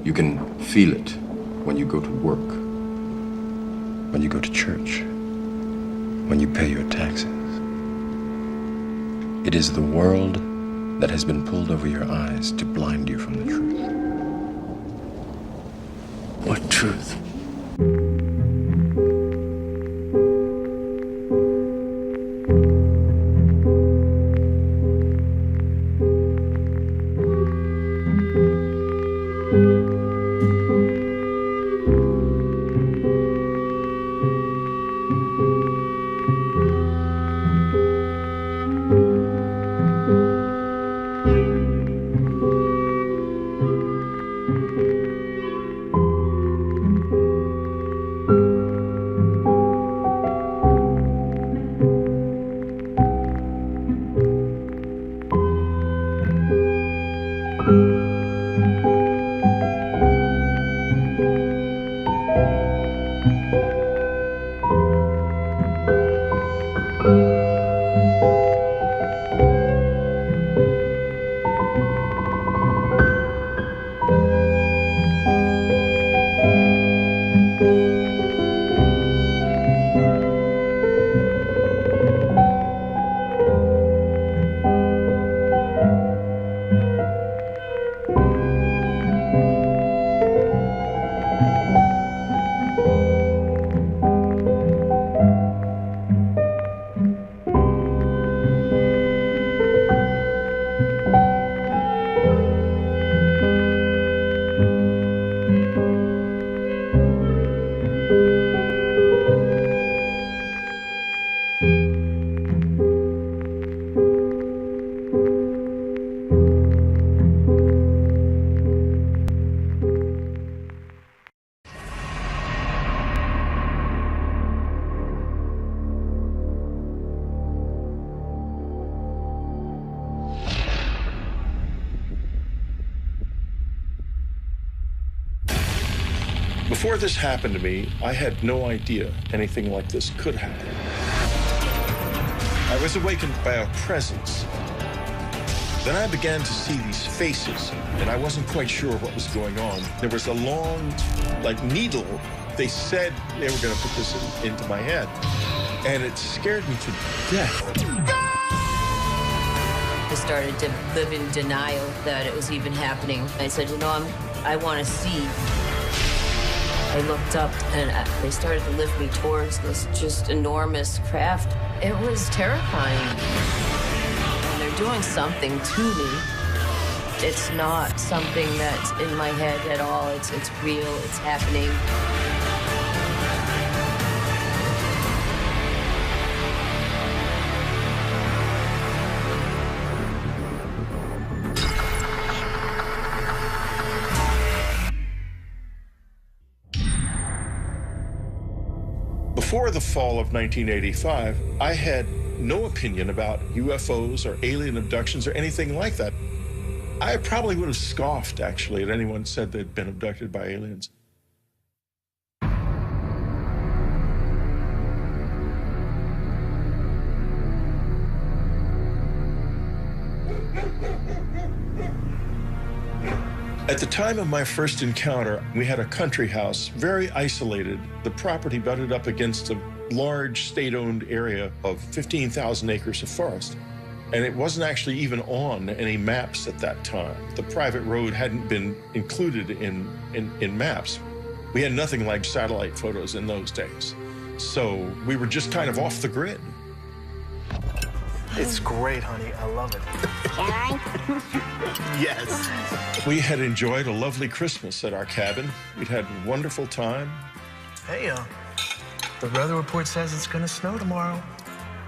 You can feel it when you go to work, when you go to church, when you pay your taxes. It is the world that has been pulled over your eyes to blind you from the truth. What truth? Before this happened to me, I had no idea anything like this could happen. I was awakened by a presence. Then I began to see these faces, and I wasn't quite sure what was going on. There was a long, needle. They said they were going to put this into my head, and it scared me to death. I started to live in denial that it was even happening. I said, I want to see. I looked up and they started to lift me towards this just enormous craft. It was terrifying. And they're doing something to me. It's not something that's in my head at all. It's real, it's happening. Before the fall of 1985, I had no opinion about UFOs or alien abductions or anything like that. I probably would have scoffed, actually, at anyone said they'd been abducted by aliens. At the time of my first encounter, we had a country house, very isolated. The property butted up against a large state-owned area of 15,000 acres of forest. And it wasn't actually even on any maps at that time. The private road hadn't been included in maps. We had nothing like satellite photos in those days. So we were just kind of off the grid. It's great, honey. I love it. Can I? Yes. We had enjoyed a lovely Christmas at our cabin. We'd had a wonderful time. Hey, the weather report says it's gonna snow tomorrow.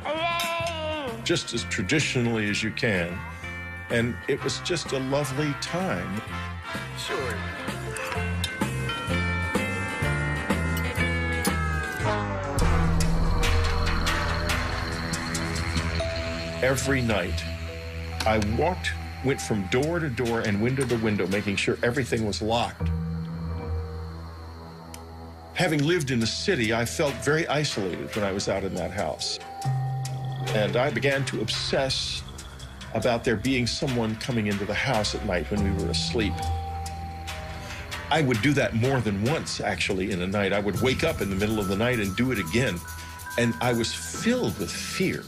Hooray! Just as traditionally as you can. And it was just a lovely time. Sure. Every night, I went from door to door and window to window, making sure everything was locked. Having lived in the city, I felt very isolated when I was out in that house. And I began to obsess about there being someone coming into the house at night when we were asleep. I would do that more than once, actually, in a night. I would wake up in the middle of the night and do it again. And I was filled with fear.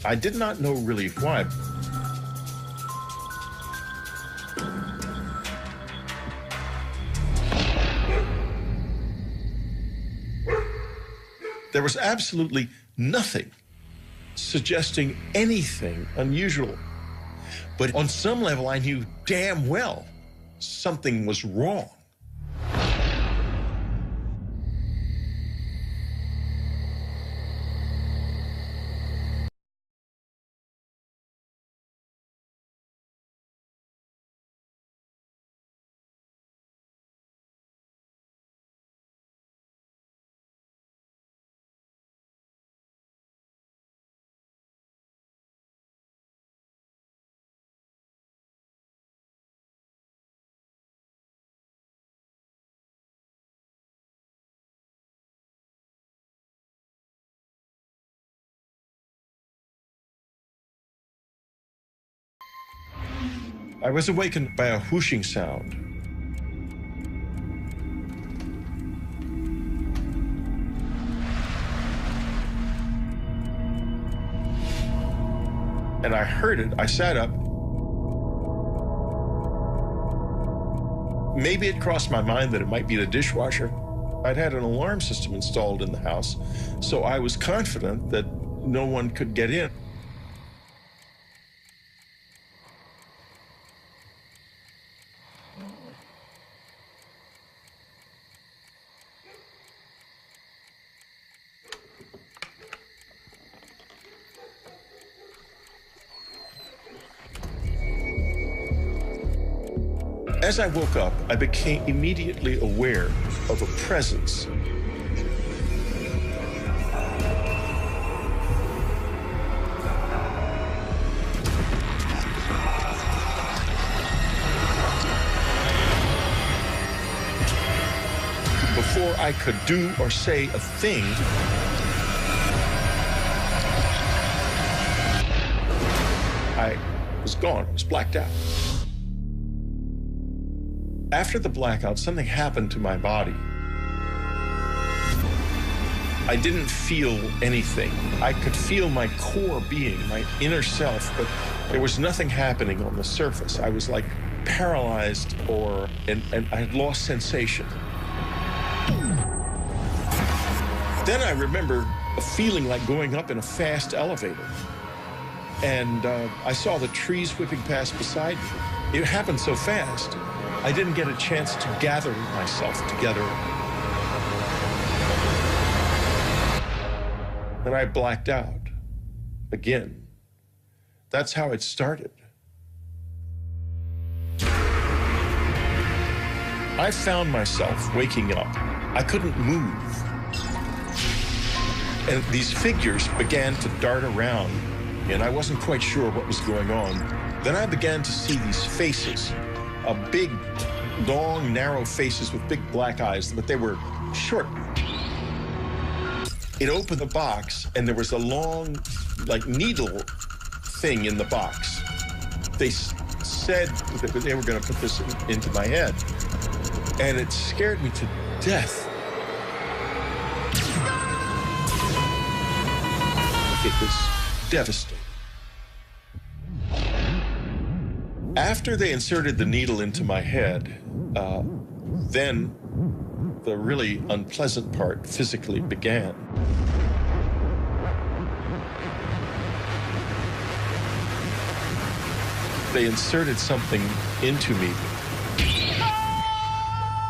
I did not know really why. There was absolutely nothing suggesting anything unusual. But on some level, I knew damn well something was wrong. I was awakened by a whooshing sound. And I heard it. I sat up. Maybe it crossed my mind that it might be the dishwasher. I'd had an alarm system installed in the house, so I was confident that no one could get in. As I woke up, I became immediately aware of a presence. Before I could do or say a thing, I was gone. I was blacked out. After the blackout, something happened to my body. I didn't feel anything. I could feel my core being, my inner self, but there was nothing happening on the surface. I was like paralyzed and I had lost sensation. Then I remember a feeling like going up in a fast elevator. And I saw the trees whipping past beside me. It happened so fast. I didn't get a chance to gather myself together. And I blacked out again. That's how it started. I found myself waking up. I couldn't move. And these figures began to dart around, and I wasn't quite sure what was going on. Then I began to see these faces. Big, long, narrow faces with big black eyes, but they were short. It opened the box, and there was a long, like, needle thing in the box. They said that they were going to put this into my head, and it scared me to death. It was devastating. After they inserted the needle into my head, then the really unpleasant part physically began. They inserted something into me.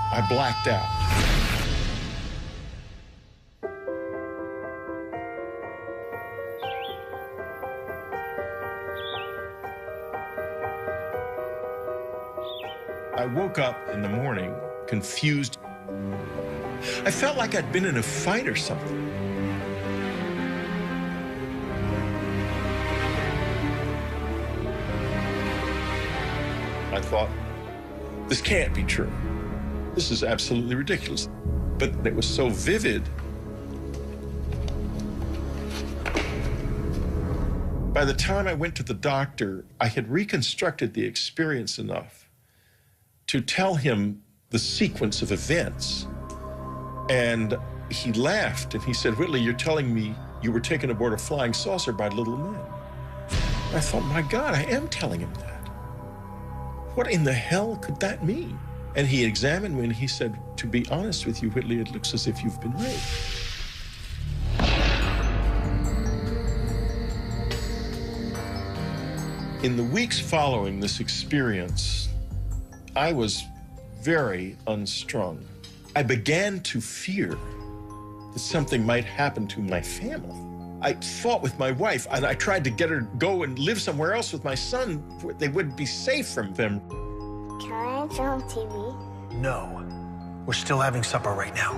I blacked out. I woke up in the morning, confused. I felt like I'd been in a fight or something. I thought, this can't be true. This is absolutely ridiculous. But it was so vivid. By the time I went to the doctor, I had reconstructed the experience enough to tell him the the sequence of events. And he laughed and he said, "Whitley, you're telling me you were taken aboard a flying saucer by little men." I thought, my God, I am telling him that. What in the hell could that mean? And he examined me and he said, "To be honest with you, Whitley, it looks as if you've been raped." In the weeks following this experience, I was very unstrung. I began to fear that something might happen to my family. I fought with my wife, and I tried to get her to go and live somewhere else with my son where they wouldn't be safe from them. Can I turn on TV? No. We're still having supper right now.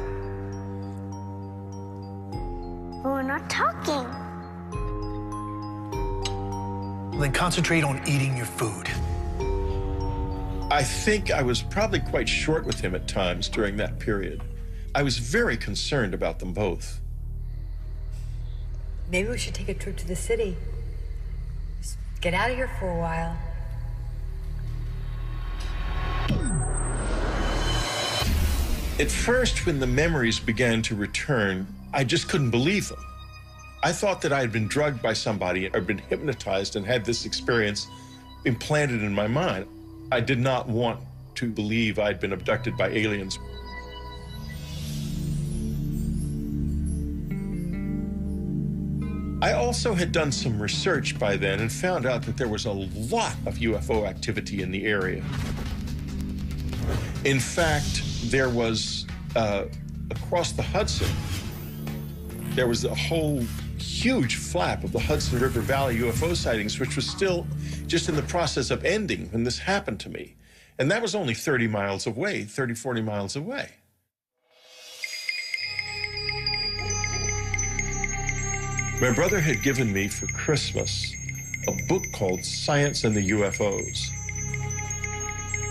But we're not talking. Then concentrate on eating your food. I think I was probably quite short with him at times during that period. I was very concerned about them both. Maybe we should take a trip to the city. Just get out of here for a while. At first, when the memories began to return, I just couldn't believe them. I thought that I had been drugged by somebody or been hypnotized and had this experience implanted in my mind. I did not want to believe I'd been abducted by aliens. I also had done some research by then and found out that there was a lot of UFO activity in the area. In fact, there was, across the Hudson, there was a whole huge flap of the Hudson River Valley UFO sightings, which was still just in the process of ending when this happened to me. And that was only 30 miles away, 30, 40 miles away. My brother had given me for Christmas a book called Science and the UFOs.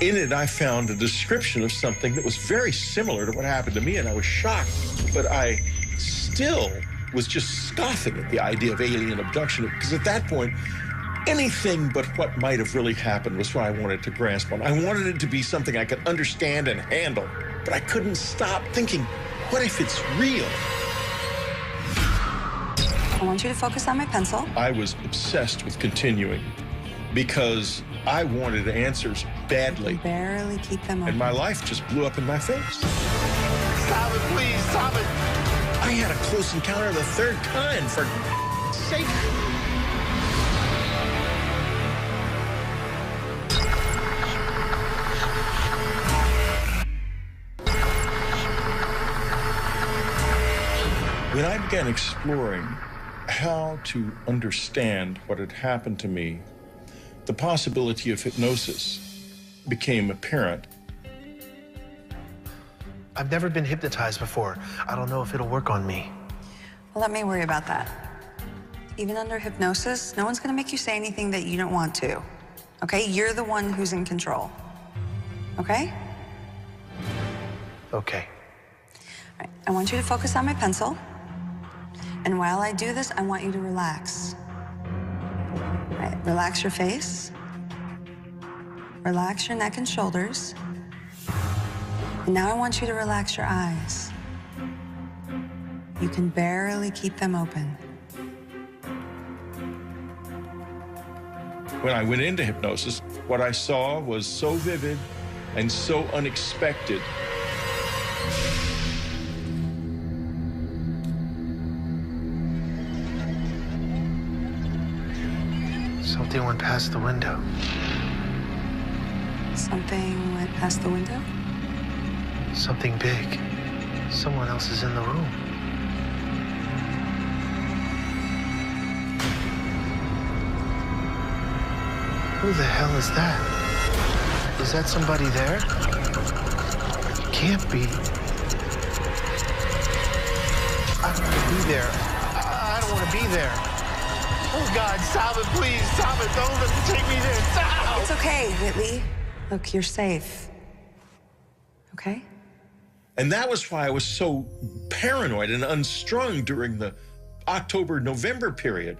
In it, I found a description of something that was very similar to what happened to me, and I was shocked, but I still was just scoffing at the idea of alien abduction, because at that point, anything but what might have really happened was what I wanted to grasp on. I wanted it to be something I could understand and handle, but I couldn't stop thinking, what if it's real? I want you to focus on my pencil. I was obsessed with continuing because I wanted answers badly. Barely keep them open. And my life just blew up in my face. Stop it, please, stop it. I had a close encounter of the third kind, for sake. When I began exploring how to understand what had happened to me, the possibility of hypnosis became apparent. I've never been hypnotized before. I don't know if it'll work on me. Well, let me worry about that. Even under hypnosis, no one's gonna make you say anything that you don't want to. Okay? You're the one who's in control. Okay? Okay. All right. I want you to focus on my pencil. And while I do this, I want you to relax. All right, relax your face. Relax your neck and shoulders. And now I want you to relax your eyes. You can barely keep them open. When I went into hypnosis, what I saw was so vivid and so unexpected. Something went past the window. Something went past the window? Something big. Someone else is in the room. Who the hell is that? Is that somebody there? Can't be. I don't want to be there. I don't want to be there. Oh, God, stop it, please. Stop it. Don't let them take me there. Stop! It's okay, Whitley. Look, you're safe. Okay? And that was why I was so paranoid and unstrung during the October-November period.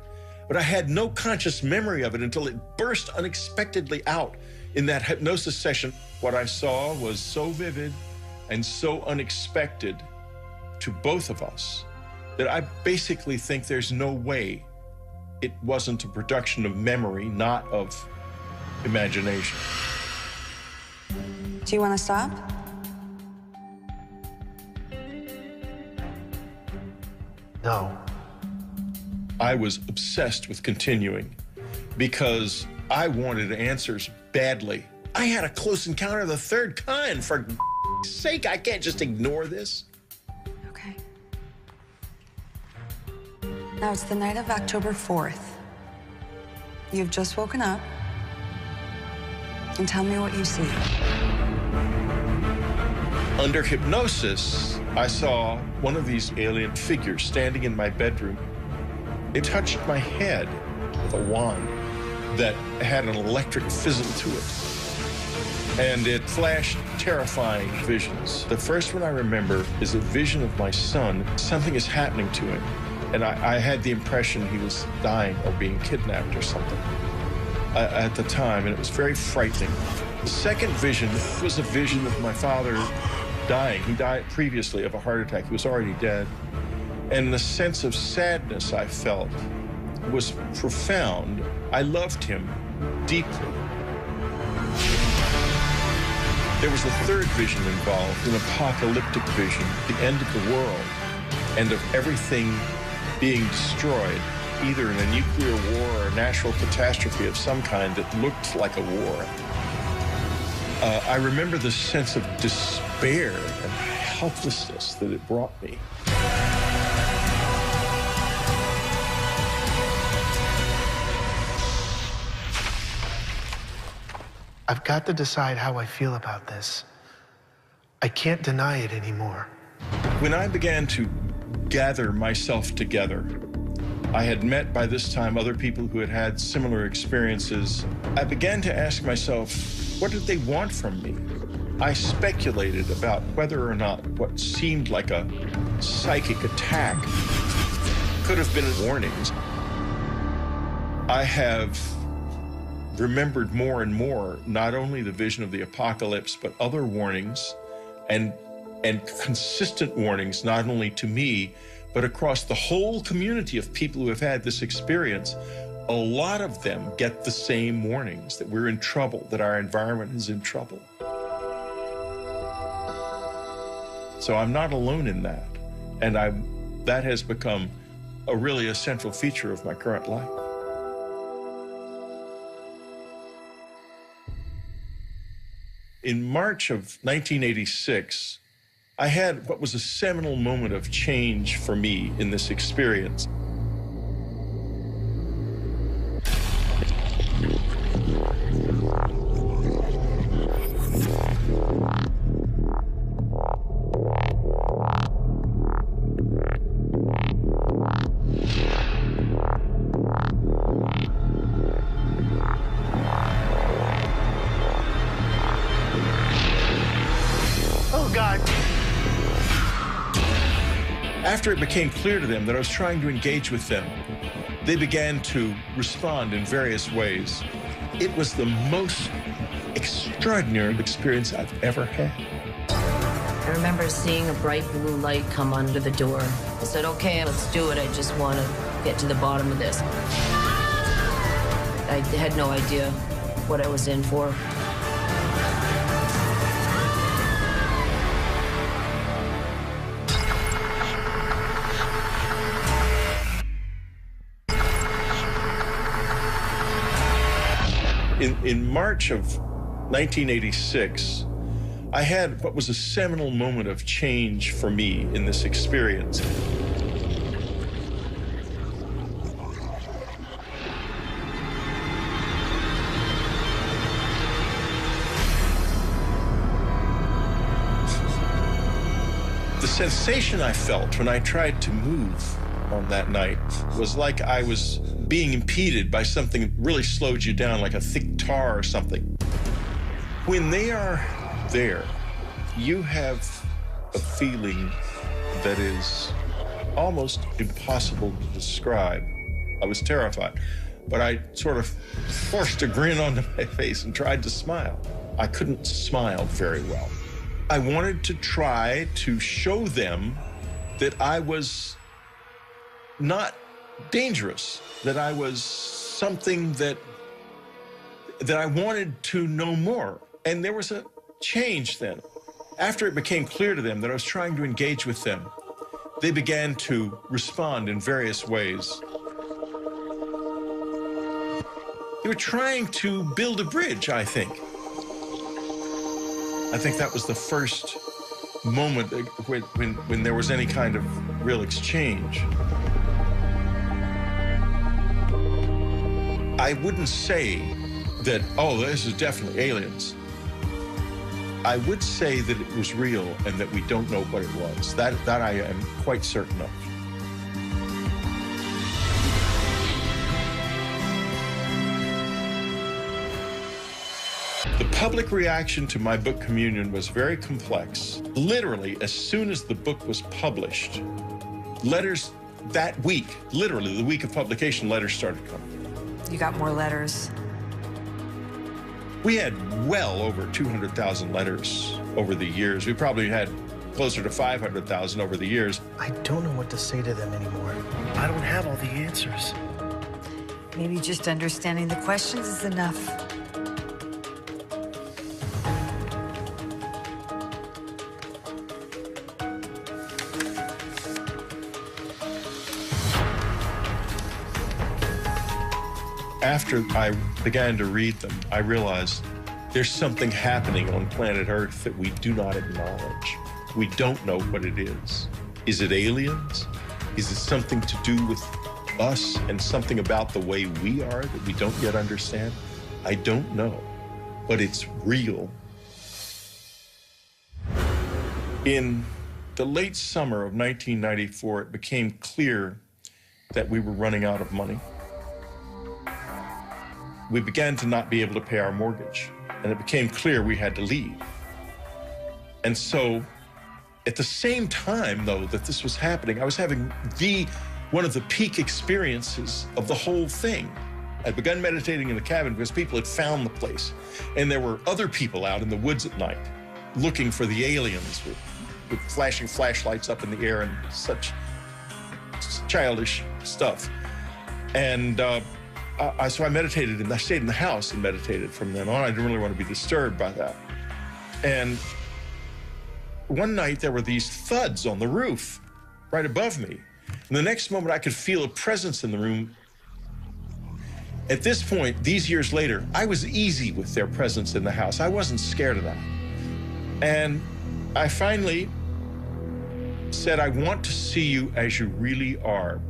But I had no conscious memory of it until it burst unexpectedly out In that hypnosis session, what I saw was so vivid and so unexpected to both of us that I basically think there's no way it wasn't a production of memory, not of imagination. Do you want to stop? No. I was obsessed with continuing because I wanted answers badly. I had a close encounter of the third kind. For sake, I can't just ignore this. Okay. Now it's the night of October 4th. You've just woken up. And tell me what you see. Under hypnosis, I saw one of these alien figures standing in my bedroom. It touched my head with a wand that had an electric fizzle to it. And it flashed terrifying visions. The first one I remember is a vision of my son. Something is happening to him. And I had the impression he was dying or being kidnapped or something at the time, and it was very frightening. The second vision was a vision of my father dying. He died previously of a heart attack. He was already dead. And the sense of sadness I felt was profound. I loved him deeply. There was a third vision involved, an apocalyptic vision, the end of the world and of everything being destroyed, either in a nuclear war or a natural catastrophe of some kind that looked like a war. I remember the sense of despair and helplessness that it brought me. I've got to decide how I feel about this. I can't deny it anymore. When I began to gather myself together, I had met by this time other people who had had similar experiences. I began to ask myself, what did they want from me? I speculated about whether or not what seemed like a psychic attack could have been warnings. I have remembered more and more, not only the vision of the apocalypse, but other warnings and consistent warnings, not only to me, but across the whole community of people who have had this experience. A lot of them get the same warnings, that we're in trouble, that our environment is in trouble. So I'm not alone in that. And that has become a central feature of my current life. In March of 1986, I had what was a seminal moment of change for me in this experience. Oh, God. After it became clear to them that I was trying to engage with them, they began to respond in various ways. It was the most extraordinary experience I've ever had. I remember seeing a bright blue light come under the door. I said, okay, let's do it. I just want to get to the bottom of this. I had no idea what I was in for. In March of 1986, I had what was a seminal moment of change for me in this experience. The sensation I felt when I tried to move on that night was like I was being impeded by something that really slowed you down, like a thick tar or something. When they are there, you have a feeling that is almost impossible to describe. I was terrified. but I sort of forced a grin onto my face and tried to smile. I couldn't smile very well. I wanted to try to show them that I was not dangerous, that I was something that I wanted to know more. And there was a change then. After it became clear to them that I was trying to engage with them, they began to respond in various ways. They were trying to build a bridge, I think. I think that was the first moment when there was any kind of real exchange. I wouldn't say that, oh, this is definitely aliens. I would say that it was real and that we don't know what it was. That I am quite certain of. The public reaction to my book Communion was very complex. Literally, as soon as the book was published, letters that week, literally the week of publication, letters started coming. You got more letters. We had well over 200,000 letters over the years. We probably had closer to 500,000 over the years. I don't know what to say to them anymore. I don't have all the answers. Maybe just understanding the questions is enough. After I began to read them, I realized there's something happening on planet Earth that we do not acknowledge. We don't know what it is. Is it aliens? Is it something to do with us and something about the way we are that we don't yet understand? I don't know, but it's real. In the late summer of 1994, it became clear that we were running out of money. We began to not be able to pay our mortgage, and it became clear we had to leave. And so, at the same time, though, that this was happening, I was having one of the peak experiences of the whole thing. I'd begun meditating in the cabin because people had found the place, and there were other people out in the woods at night looking for the aliens with flashing flashlights up in the air and such childish stuff. And so I meditated, and I stayed in the house and meditated from then on. I didn't really want to be disturbed by that. And one night there were these thuds on the roof right above me. And the next moment I could feel a presence in the room. At this point, these years later, I was easy with their presence in the house. I wasn't scared of that. And I finally said, I want to see you as you really are.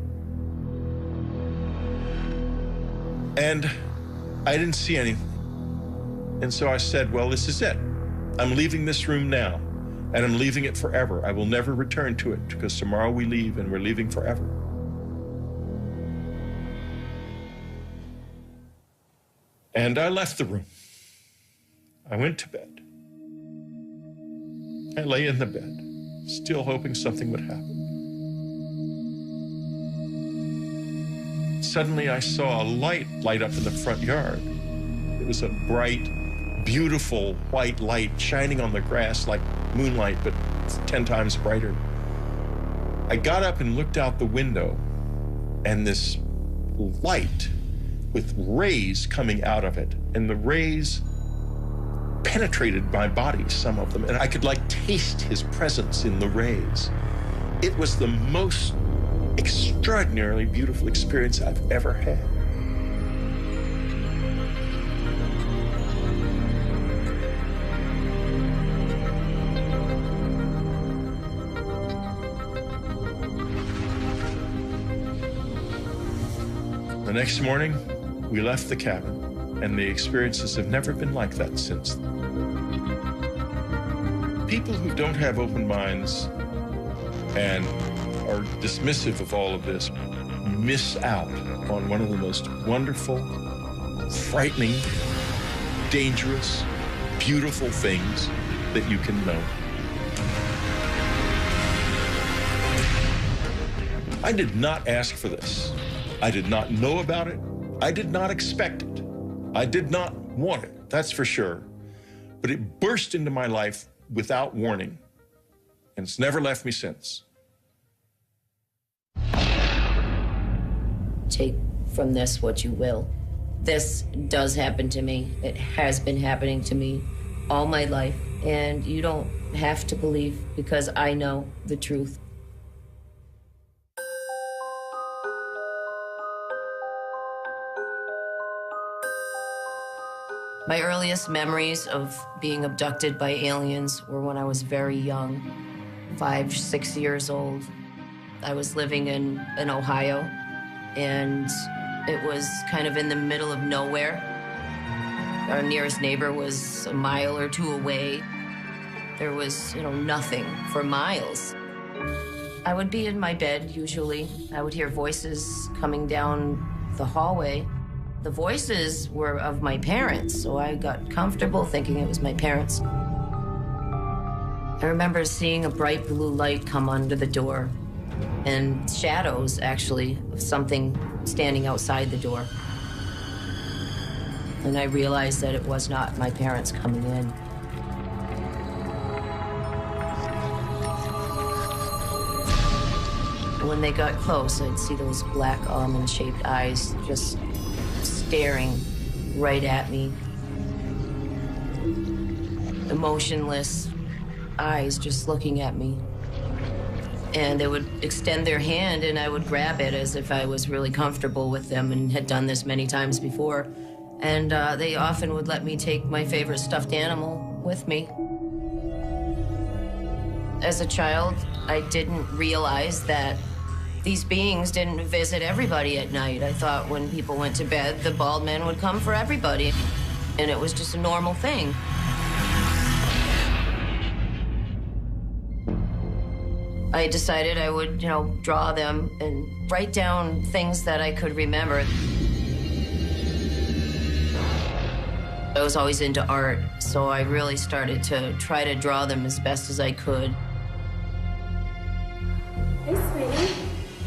And I didn't see anything. And so I said, well, this is it. I'm leaving this room now, and I'm leaving it forever. I will never return to it, because tomorrow we leave, and we're leaving forever. And I left the room. I went to bed. I lay in the bed, still hoping something would happen. Suddenly I saw a light light up in the front yard. It was a bright, beautiful white light shining on the grass like moonlight, but 10 times brighter. I got up and looked out the window, and this light with rays coming out of it, and the rays penetrated my body, some of them, and I could like taste his presence in the rays. It was the most extraordinarily beautiful experience I've ever had. The next morning, we left the cabin, and the experiences have never been like that since. People who don't have open minds and are dismissive of all of this miss out on one of the most wonderful, frightening, dangerous, beautiful things that you can know. I did not ask for this. I did not know about it. I did not expect it. I did not want it, that's for sure. But it burst into my life without warning, and it's never left me since. Take from this what you will. This does happen to me. It has been happening to me all my life, and you don't have to believe because I know the truth. My earliest memories of being abducted by aliens were when I was very young, 5, 6 years old. I was living in Ohio, and it was kind of in the middle of nowhere. Our nearest neighbor was a mile or two away. There was, nothing for miles. I would be in my bed, usually. I would hear voices coming down the hallway. The voices were of my parents, so I got comfortable thinking it was my parents. I remember seeing a bright blue light come under the door, and shadows, actually, of something standing outside the door. And I realized that it was not my parents coming in. When they got close, I'd see those black almond-shaped eyes just staring right at me. Emotionless eyes just looking at me. And they would extend their hand and I would grab it as if I was really comfortable with them and had done this many times before. And they often would let me take my favorite stuffed animal with me. As a child, I didn't realize that these beings didn't visit everybody at night. I thought when people went to bed, the bald men would come for everybody. And it was just a normal thing. I decided I would, draw them and write down things that I could remember. I was always into art, so I really started to try to draw them as best as I could. Hey, sweetie.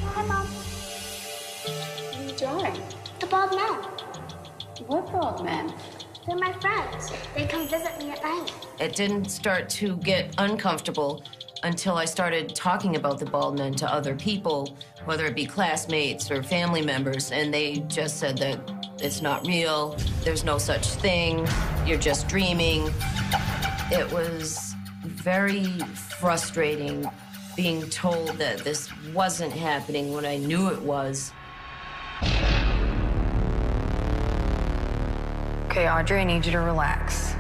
Hi, Mom. What are you drawing? The bald men. What bald men? They're my friends. They come visit me at night. It didn't start to get uncomfortable until I started talking about the bald men to other people, whether it be classmates or family members, and they just said that it's not real, there's no such thing, you're just dreaming. It was very frustrating being told that this wasn't happening when I knew it was. Okay, Audrey, I need you to relax.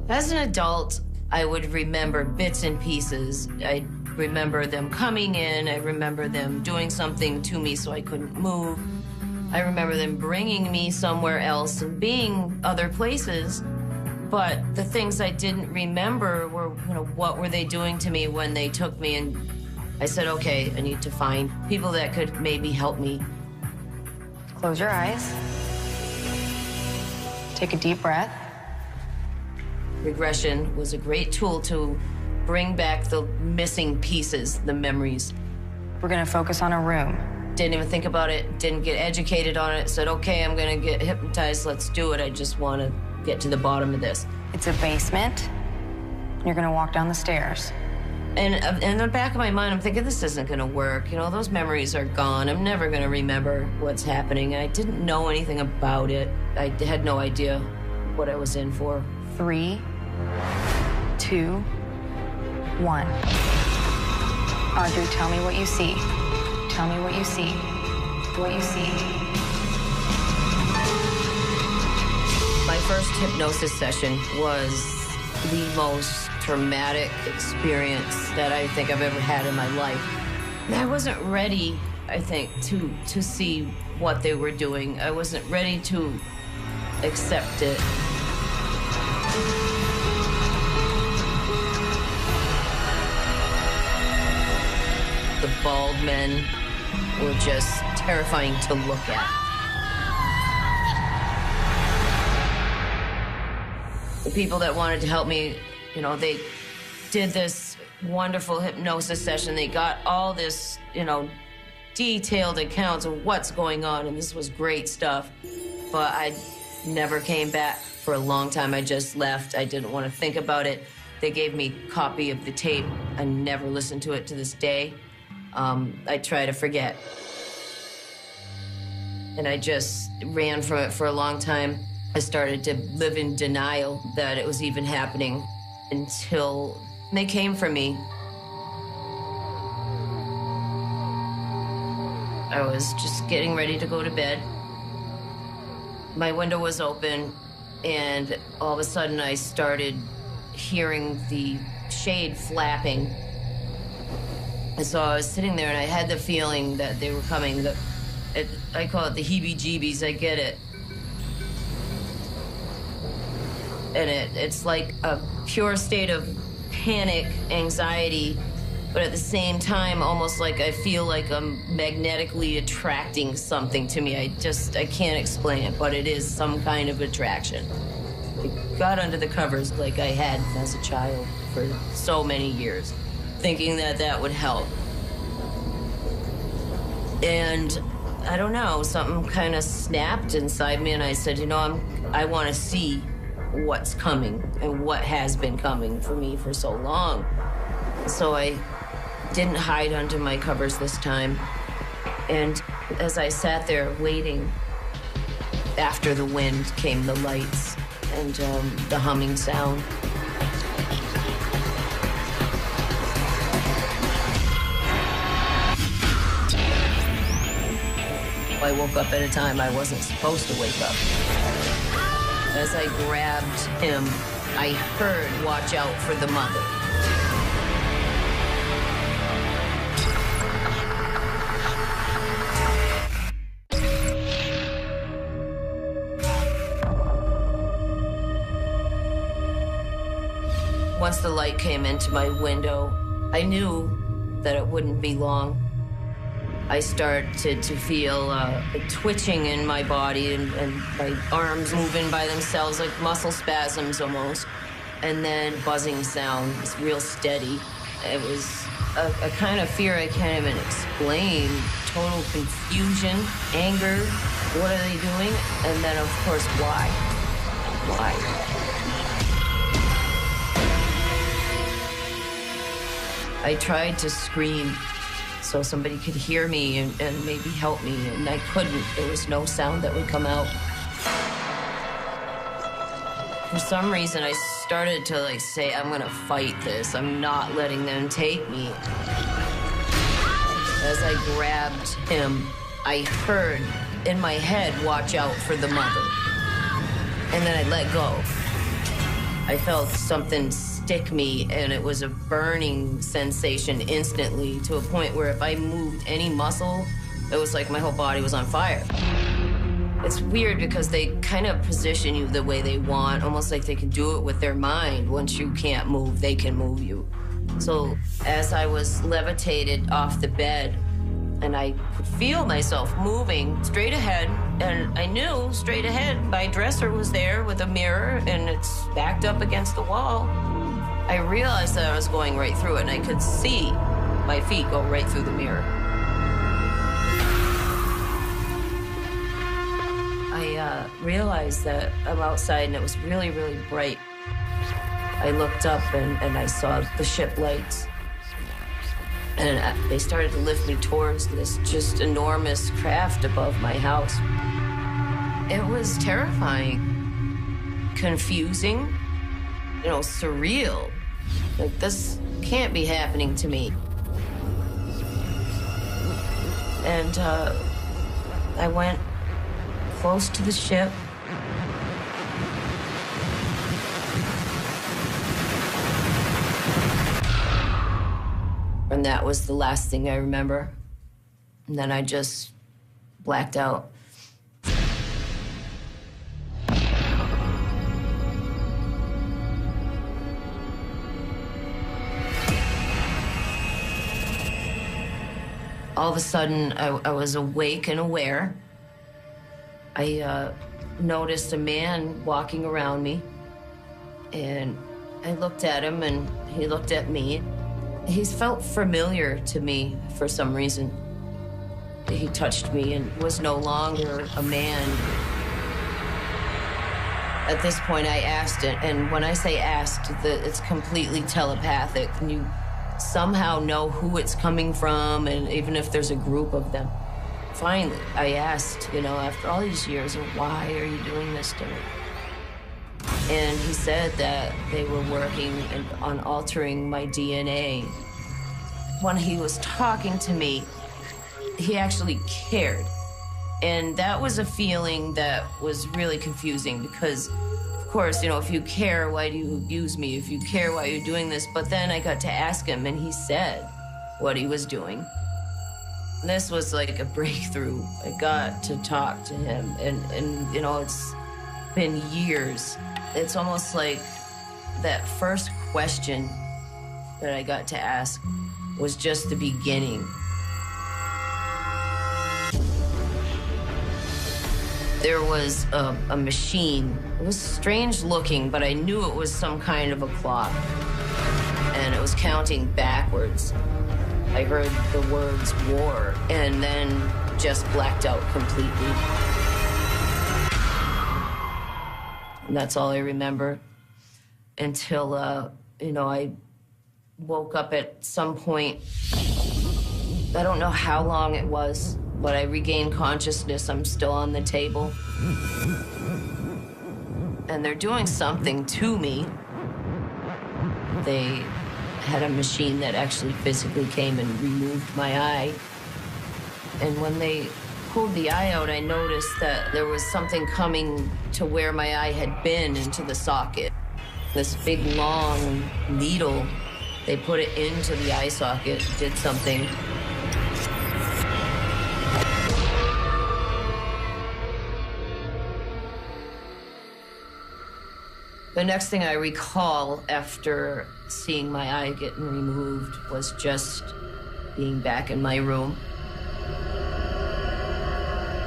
As an adult, I would remember bits and pieces. I remember them coming in. I remember them doing something to me so I couldn't move. I remember them bringing me somewhere else and being other places. But the things I didn't remember were, what were they doing to me when they took me? And I said, okay, I need to find people that could maybe help me. Close your eyes. Take a deep breath. Regression was a great tool to bring back the missing pieces, the memories. We're gonna focus on a room. Didn't even think about it, didn't get educated on it, said, okay, I'm gonna get hypnotized, let's do it. I just wanna get to the bottom of this. It's a basement. You're gonna walk down the stairs. And in the back of my mind, I'm thinking, this isn't gonna work. Those memories are gone. I'm never gonna remember what's happening. I didn't know anything about it. I had no idea what I was in for. 3, 2, 1. Audrey, tell me what you see. Tell me what you see. What you see. My first hypnosis session was the most traumatic experience that I think I've ever had in my life. And I wasn't ready, I think, to see what they were doing. I wasn't ready to accept it. The bald men were just terrifying to look at. The people that wanted to help me, they did this wonderful hypnosis session. They got all this, detailed accounts of what's going on, and this was great stuff. But I never came back for a long time. I just left. I didn't want to think about it. They gave me a copy of the tape. I never listened to it to this day. I try to forget. And I just ran from it for a long time. I started to live in denial that it was even happening until they came for me. I was just getting ready to go to bed. My window was open, and all of a sudden I started hearing the shade flapping. And so I was sitting there, and I had the feeling that they were coming. I call it the heebie-jeebies. I get it. And it's like a pure state of panic, anxiety, but at the same time, almost like I feel like I'm magnetically attracting something to me. I can't explain it, but it is some kind of attraction. I got under the covers like I had as a child for so many years, thinking that that would help. And I don't know, something kind of snapped inside me, and I said, I want to see what's coming and what has been coming for me for so long. So I didn't hide under my covers this time. And as I sat there waiting, after the wind came the lights and the humming sound. I woke up at a time I wasn't supposed to wake up. As I grabbed him, I heard, "Watch out for the mother." Once the light came into my window, I knew that it wouldn't be long. I started to feel twitching in my body and my arms moving by themselves, like muscle spasms almost. And then buzzing sound, it's real steady. It was a kind of fear I can't even explain. Total confusion, anger, what are they doing? And then, of course, why? Why? I tried to scream so somebody could hear me and maybe help me, and I couldn't. There was no sound that would come out. For some reason, I started to say, I'm gonna fight this. I'm not letting them take me. As I grabbed him, I heard in my head, "Watch out for the mother." And then I let go. I felt something stick me, and it was a burning sensation instantly, to a point where if I moved any muscle, it was like my whole body was on fire. It's weird because they kind of position you the way they want, almost like they can do it with their mind. Once you can't move, they can move you. So as I was levitated off the bed, and I could feel myself moving straight ahead, and I knew straight ahead my dresser was there with a mirror, and it's backed up against the wall. I realized that I was going right through it, and I could see my feet go right through the mirror. I realized that I'm outside, and it was really, really bright. I looked up, and I saw the ship lights. And they started to lift me towards this just enormous craft above my house. It was terrifying, confusing, surreal. Like, this can't be happening to me. And I went close to the ship. And that was the last thing I remember. And then I just blacked out. All of a sudden, I was awake and aware. I noticed a man walking around me, and I looked at him, and he looked at me. He felt familiar to me for some reason. He touched me and was no longer a man. At this point, I asked it, and when I say asked, it's completely telepathic. And you somehow know who it's coming from, and even if there's a group of them. Finally, I asked, after all these years, why are you doing this to me? And he said that they were working on altering my DNA. When he was talking to me, he actually cared. And that was a feeling that was really confusing because, of course, if you care, why do you abuse me? If you care, why are you doing this? But then I got to ask him, and he said what he was doing. This was like a breakthrough. I got to talk to him, and it's been years. It's almost like that first question that I got to ask was just the beginning. There was a machine. It was strange looking, but I knew it was some kind of a clock. And it was counting backwards. I heard the words war, and then just blacked out completely. And that's all I remember until, I woke up at some point. I don't know how long it was, but I regained consciousness. I'm still on the table. And they're doing something to me. They had a machine that actually physically came and removed my eye. And when they pulled the eye out, I noticed that there was something coming to where my eye had been into the socket. This big, long needle, they put it into the eye socket, did something. The next thing I recall after seeing my eye getting removed was just being back in my room.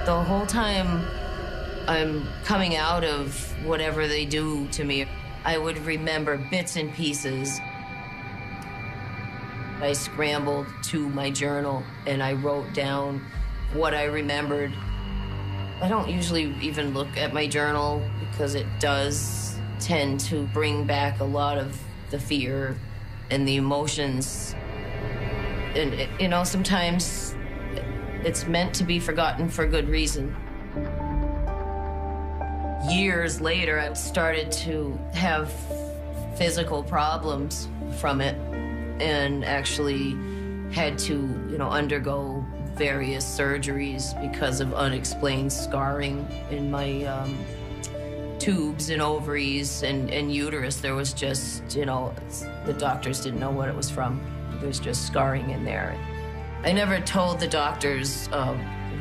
The whole time I'm coming out of whatever they do to me, I would remember bits and pieces. I scrambled to my journal and I wrote down what I remembered. I don't usually even look at my journal because it does tend to bring back a lot of the fear and the emotions. And, sometimes it's meant to be forgotten for good reason. Years later, I started to have physical problems from it and actually had to, undergo various surgeries because of unexplained scarring in my tubes and ovaries and uterus. There was just, the doctors didn't know what it was from. There's just scarring in there. I never told the doctors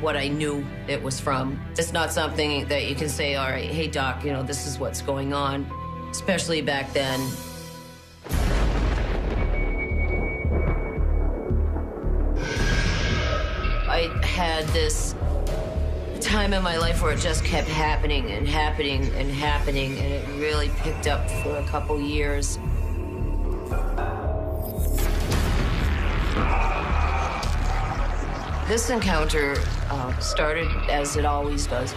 what I knew it was from. It's not something that you can say, all right, hey doc, this is what's going on, especially back then. I had this time in my life where it just kept happening and happening and happening, and it really picked up for a couple years. This encounter started as it always does.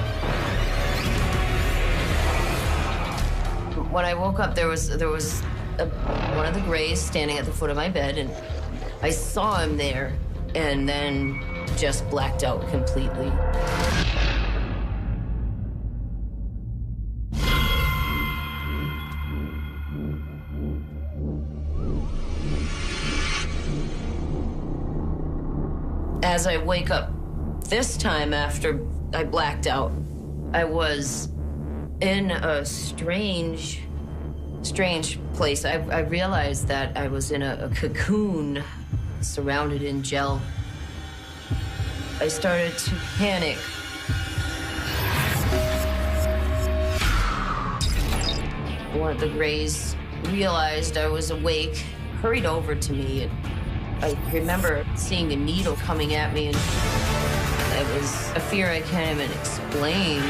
When I woke up, there was one of the Greys standing at the foot of my bed, and I saw him there, and then just blacked out completely. As I wake up this time after I blacked out, I was in a strange place. I realized that I was in a cocoon surrounded in gel. I started to panic. One of the Greys realized I was awake, hurried over to me, and I remember seeing a needle coming at me, and it was a fear I can't even explain.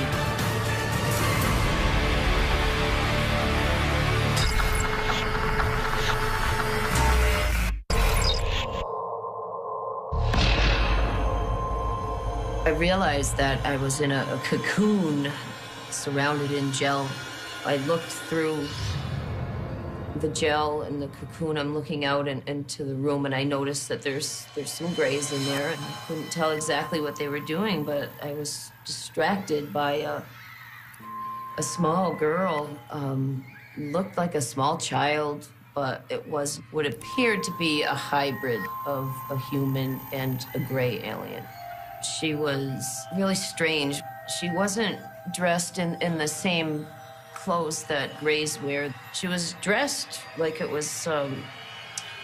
realized that I was in a cocoon surrounded in gel. I looked through the gel and the cocoon. I'm looking out into the room, and I noticed that there's some grays in there, and I couldn't tell exactly what they were doing, but I was distracted by a small girl. Looked like a small child, but it was what appeared to be a hybrid of a human and a gray alien. She was really strange. She wasn't dressed in the same clothes that grays wear. She was dressed like it was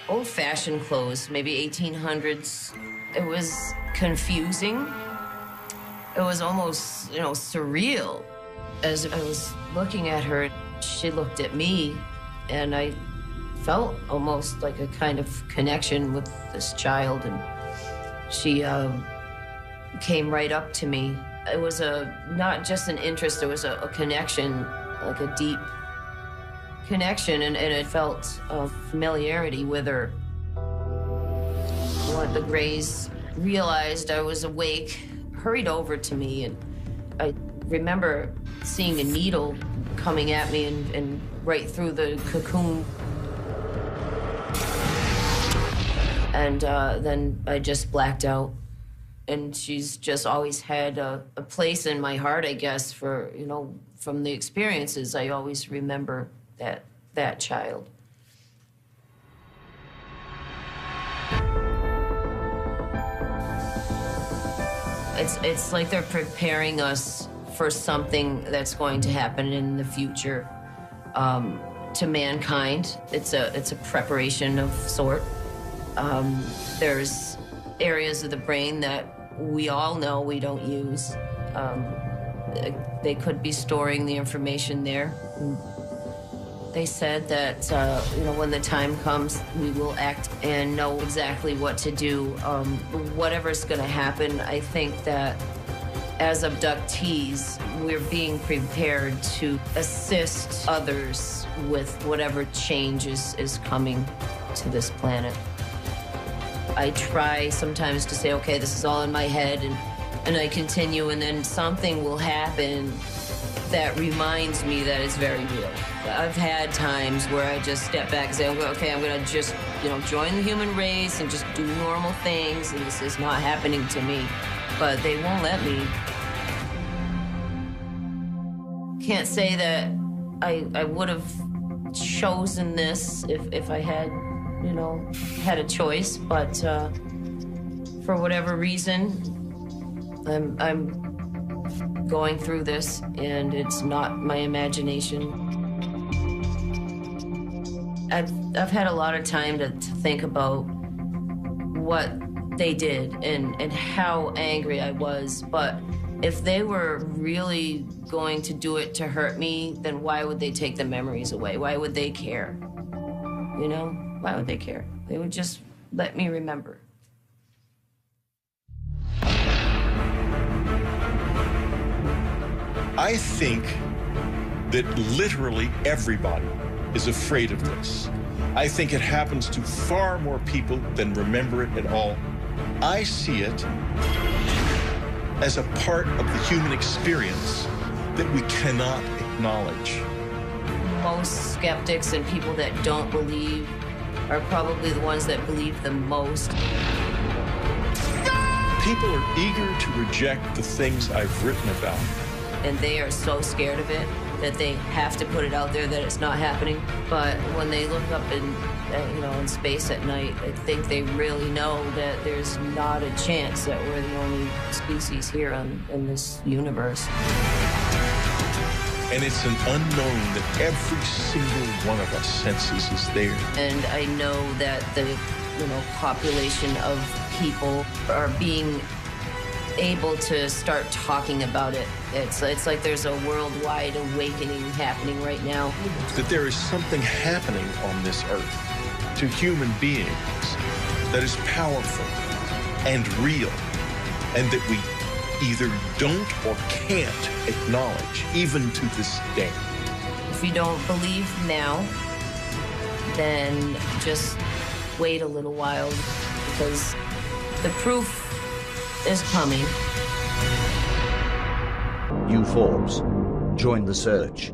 old-fashioned clothes, maybe 1800s. It was confusing. It was almost, surreal. As I was looking at her, she looked at me, and I felt almost like a kind of connection with this child, and she came right up to me. It was not just an interest, it was a connection, like a deep connection, and it felt a familiarity with her. One of the grays realized I was awake, hurried over to me, and I remember seeing a needle coming at me and right through the cocoon. And then I just blacked out. And she's just always had a place in my heart, I guess, for, from the experiences. I always remember that child. It's like they're preparing us for something that's going to happen in the future to mankind. It's a preparation of sort. There's areas of the brain that we all know we don't use. They could be storing the information there. They said that, when the time comes, we will act and know exactly what to do. Whatever's going to happen, I think that as abductees, we're being prepared to assist others with whatever change is coming to this planet. I try sometimes to say, okay, this is all in my head, and I continue, and then something will happen that reminds me that it's very real. I've had times where I just step back and say, okay, I'm gonna just, join the human race and just do normal things, and this is not happening to me. But they won't let me. Can't say that I would have chosen this if I had, had a choice, but for whatever reason, I'm going through this, and it's not my imagination. I've had a lot of time to think about what they did and how angry I was, but if they were really going to do it to hurt me, then why would they take the memories away? Why would they care? Why would they care? They would just let me remember. I think that literally everybody is afraid of this. I think it happens to far more people than remember it at all. I see it as a part of the human experience that we cannot acknowledge. Most skeptics and people that don't believe are probably the ones that believe the most. People are eager to reject the things I've written about. And they are so scared of it that they have to put it out there that it's not happening. But when they look up in space at night, I think they really know that there's not a chance that we're the only species here in this universe. And it's an unknown that every single one of us senses is there. And I know that the population of people are being able to start talking about it. It's like there's a worldwide awakening happening right now. That there is something happening on this earth to human beings that is powerful and real, and that we either don't or can't acknowledge, even to this day. If you don't believe now, then just wait a little while, because the proof is coming. UFOs. Join the search.